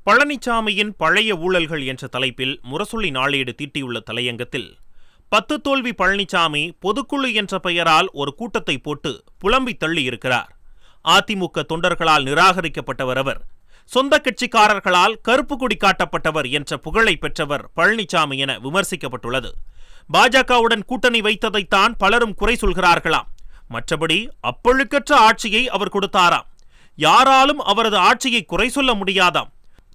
பழனிசாமியின் பழைய ஊழல்கள் என்ற தலைப்பில் முரசொலி நாளேடு தீட்டியுள்ள தலையங்கத்தில் 10 தோல்வி பழனிசாமி பொதுக்குழு என்ற பெயரால் ஒரு கூட்டத்தை போட்டு புலம்பி தள்ளியிருக்கிறார். அதிமுக தொண்டர்களால் நிராகரிக்கப்பட்டவர் அவர். சொந்த கட்சிக்காரர்களால் கருப்பு கொடி காட்டப்பட்டவர் என்ற புகழை பெற்றவர் பழனிசாமி என விமர்சிக்கப்பட்டுள்ளது. பாஜகவுடன் கூட்டணி வைத்ததைத்தான் பலரும் குறை சொல்கிறார்களாம். மற்றபடி அப்பழுக்கற்ற ஆட்சியை அவர் கொடுத்தாராம். யாராலும் அவரது ஆட்சியை குறை சொல்ல முடியாதாம்.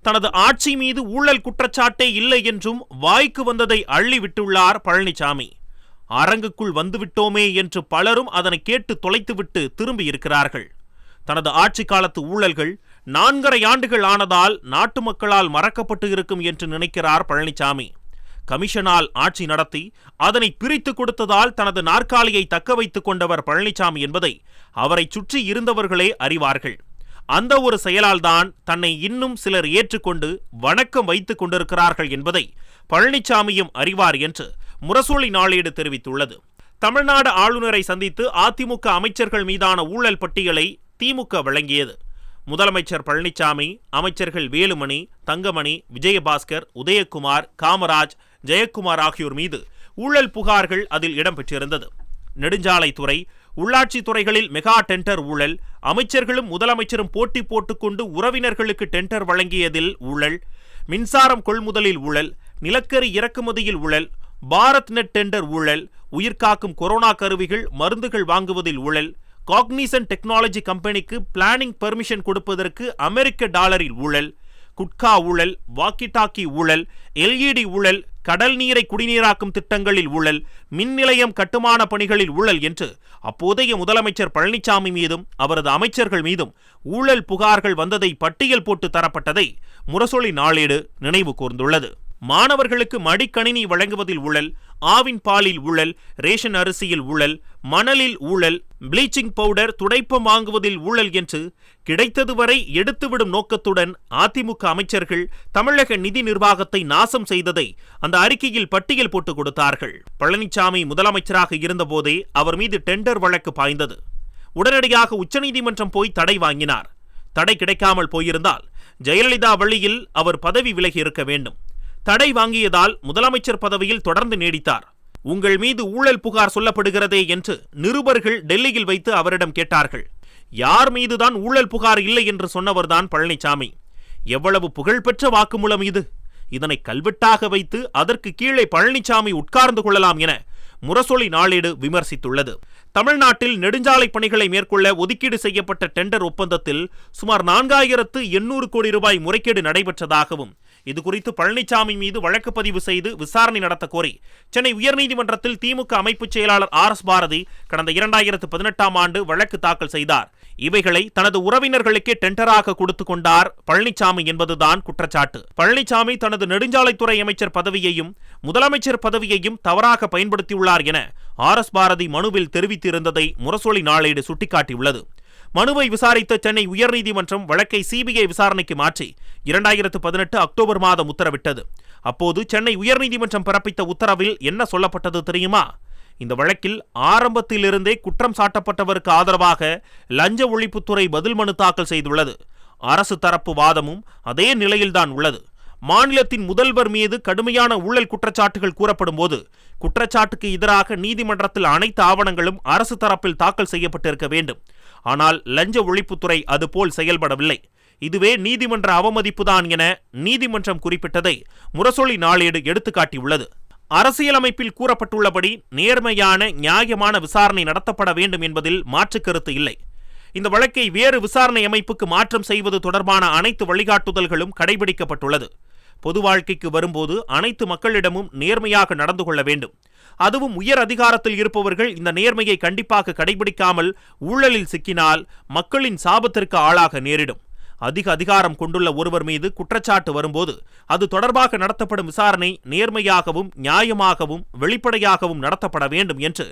தனது ஆட்சி மீது ஊழல் குற்றச்சாட்டே இல்லை என்றும் வாய்க்கு வந்ததை அள்ளி விட்டுள்ளார் பழனிசாமி. அரங்குக்குள் வந்துவிட்டோமே என்று பலரும் அதனை கேட்டு தொலைத்துவிட்டு திரும்பி இருக்கிறார்கள். தனது ஆட்சி காலத்து ஊழல்கள் 4.5 ஆண்டுகள் ஆனதால் நாட்டு மக்களால் மறக்கப்பட்டு இருக்கும் என்று நினைக்கிறார் பழனிசாமி. கமிஷனால் ஆட்சி நடத்தி அதனை பிரித்து கொடுத்ததால் தனது நாற்காலியை தக்க வைத்துக் கொண்டவர் பழனிசாமி என்பதை அவரை சுற்றி இருந்தவர்களே அறிவார்கள். அந்த ஒரு செயலால் தான் தன்னை இன்னும் சிலர் ஏற்றுக்கொண்டு வணக்கம் வைத்துக் கொண்டிருக்கிறார்கள் என்பதை பழனிசாமியும் அறிவார் என்று முரசொலி நாளேடு தெரிவித்துள்ளது. தமிழ்நாடு ஆளுநரை சந்தித்து அதிமுக அமைச்சர்கள் மீதான ஊழல் பட்டியலை திமுக வழங்கியது. முதலமைச்சர் பழனிசாமி, அமைச்சர்கள் வேலுமணி, தங்கமணி, விஜயபாஸ்கர், உதயகுமார், காமராஜ், ஜெயக்குமார் ஆகியோர் மீது ஊழல் புகார்கள் அதில் இடம்பெற்றிருந்தது. நெடுஞ்சாலைத்துறை, உள்ளாட்சி துறைகளில் மெகா டெண்டர் ஊழல், அமைச்சர்களும் முதலமைச்சரும் போட்டி போட்டுக்கொண்டு உறவினர்களுக்கு டெண்டர் வழங்கியதில் ஊழல், மின்சாரம் கொள்முதலில் ஊழல், நிலக்கரி இறக்குமதியில் ஊழல், பாரத் நெட் டெண்டர் ஊழல், உயிர்காக்கும் கொரோனா கருவிகள், மருந்துகள் வாங்குவதில் ஊழல், காக்னிசன்ட் டெக்னாலஜி கம்பெனிக்கு பிளானிங் பெர்மிஷன் கொடுப்பதற்கு அமெரிக்க டாலரில் ஊழல், குட்கா ஊழல், வாக்கி டாக்கி ஊழல், எல்இடி ஊழல், கடல் நீரை குடிநீராக்கும் திட்டங்களில் ஊழல், மின் நிலையம் கட்டுமான பணிகளில் ஊழல் என்று அப்போதைய முதலமைச்சர் பழனிசாமி மீதும் அவரது அமைச்சர்கள் மீதும் ஊழல் புகார்கள் வந்ததை பட்டியல் போட்டு தரப்பட்டதை முரசொலி நாளேடு நினைவு கூர்ந்துள்ளது. மாணவர்களுக்கு மடிக்கணினி வழங்குவதில் ஊழல், ஆவின் பாலில் ஊழல், ரேஷன் அரிசியில் ஊழல், மணலில் ஊழல், பிளீச்சிங் பவுடர், துடைப்பம் வாங்குவதில் ஊழல் என்று கிடைத்தது வரை எடுத்துவிடும் நோக்கத்துடன் அதிமுக அமைச்சர்கள் தமிழக நிதி நிர்வாகத்தை நாசம் செய்ததை அந்த அறிக்கையில் பட்டியல் போட்டு கொடுத்தார்கள். பழனிசாமி முதலமைச்சராக இருந்தபோதே அவர் மீது டெண்டர் வழக்கு பாய்ந்தது. உடனடியாக உச்சநீதிமன்றம் போய் தடை வாங்கினார். தடை கிடைக்காமல் போயிருந்தால் ஜெயலலிதா வழியில் அவர் பதவி விலகி இருக்க வேண்டும். தடை வாங்கியதால் முதலமைச்சர் பதவியில் தொடர்ந்து நீடித்தார். உங்கள் மீது ஊழல் புகார் சொல்லப்படுகிறதே என்று நிருபர்கள் டெல்லியில் வைத்து அவரிடம் கேட்டார்கள். யார் மீதுதான் ஊழல் புகார் இல்லை என்று சொன்னவர்தான் பழனிசாமி. எவ்வளவு புகழ்பெற்ற வாக்குமூலம் இது! இதனை கல்வெட்டாக வைத்து அதற்கு கீழே பழனிசாமி உட்கார்ந்து கொள்ளலாம் என முரசொலி நாளேடு விமர்சித்துள்ளது. தமிழ்நாட்டில் நெடுஞ்சாலை பணிகளை மேற்கொள்ள ஒதுக்கீடு செய்யப்பட்ட டெண்டர் ஒப்பந்தத்தில் சுமார் 4800 கோடி ரூபாய் முறைகேடு நடைபெற்றதாகவும், இதுகுறித்து பழனிசாமி மீது வழக்கு பதிவு செய்து விசாரணை நடத்த கோரி சென்னை உயர்நீதிமன்றத்தில் திமுக அமைப்பு செயலாளர் RS பாரதி கடந்த 2018ஆம் ஆண்டு வழக்கு தாக்கல் செய்தார். இவைகளை தனது உறவினர்களுக்கே டெண்டராக கொடுத்து கொண்டார் பழனிசாமி என்பதுதான் குற்றச்சாட்டு. பழனிசாமி தனது நெடுஞ்சாலைத்துறை அமைச்சர் பதவியையும் முதலமைச்சர் பதவியையும் தவறாக பயன்படுத்தியுள்ளார் என RS பாரதி மனுவில் தெரிவித்திருந்ததை முரசொலி நாளேடு சுட்டிக்காட்டியுள்ளது. மனுவை விசாரித்த சென்னை உயர்நீதிமன்றம் வழக்கை CBI விசாரணைக்கு மாற்றி 2018 அக்டோபர் மாதம் உத்தரவிட்டது. அப்போது சென்னை உயர்நீதிமன்றம் பிறப்பித்த உத்தரவில் என்ன சொல்லப்பட்டது தெரியுமா? இந்த வழக்கில் ஆரம்பத்திலிருந்தே குற்றம் சாட்டப்பட்டவருக்கு ஆதரவாக லஞ்ச ஒழிப்புத்துறை பதில் மனு தாக்கல் செய்துள்ளது. அரசு தரப்பு வாதமும் அதே நிலையில்தான் உள்ளது. மாநிலத்தின் முதல்வர் மீது கடுமையான ஊழல் குற்றச்சாட்டுகள் கூறப்படும் போது குற்றச்சாட்டுக்கு எதிராக நீதிமன்றத்தில் அனைத்து ஆவணங்களும் அரசு தரப்பில் தாக்கல் செய்யப்பட்டிருக்க வேண்டும். ஆனால் லஞ்ச ஒழிப்புத்துறை அதுபோல் செயல்படவில்லை. இதுவே நீதிமன்ற அவமதிப்புதான் என நீதிமன்றம் குறிப்பிட்டதை முரசொலி நாளேடு எடுத்துக்காட்டியுள்ளது. அரசியலமைப்பில் கூறப்பட்டுள்ளபடி நேர்மையான நியாயமான விசாரணை நடத்தப்பட வேண்டும் என்பதில் மாற்று கருத்து இல்லை. இந்த வழக்கை வேறு விசாரணை அமைப்புக்கு மாற்றம் செய்வது தொடர்பான அனைத்து வழிகாட்டுதல்களும் கடைபிடிக்கப்பட்டுள்ளது. பொது வாழ்க்கைக்கு வரும்போது அனைத்து மக்களிடமும் நேர்மையாக நடந்து கொள்ள வேண்டும். அதுவும் உயர் அதிகாரத்தில் இருப்பவர்கள் இந்த நேர்மையை கண்டிப்பாக கடைபிடிக்காமல் ஊழலில் சிக்கினால் மக்களின் சாபத்திற்கு ஆளாக நேரிடும். அதிக அதிகாரம் கொண்டுள்ள ஒருவர் மீது குற்றச்சாட்டு வரும்போது அது தொடர்பாக நடத்தப்படும் விசாரணை நேர்மையாகவும் நியாயமாகவும் வெளிப்படையாகவும் நடத்தப்பட வேண்டும் என்று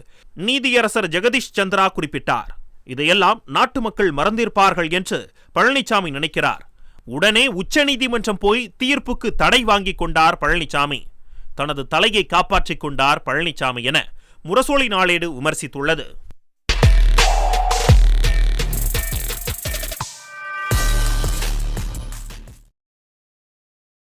நீதியரசர் ஜெகதீஷ் சந்திரா குறிப்பிட்டார். இதையெல்லாம் நாட்டு மக்கள் மறந்திருப்பார்கள் என்று பழனிசாமி நினைக்கிறார். உடனே உச்சநீதிமன்றம் போய் தீர்ப்புக்கு தடை வாங்கிக் கொண்டார் பழனிசாமி. தனது தலையை காப்பாற்றிக் கொண்டார் பழனிசாமி என முரசொலி நாளேடு விமர்சித்துள்ளது.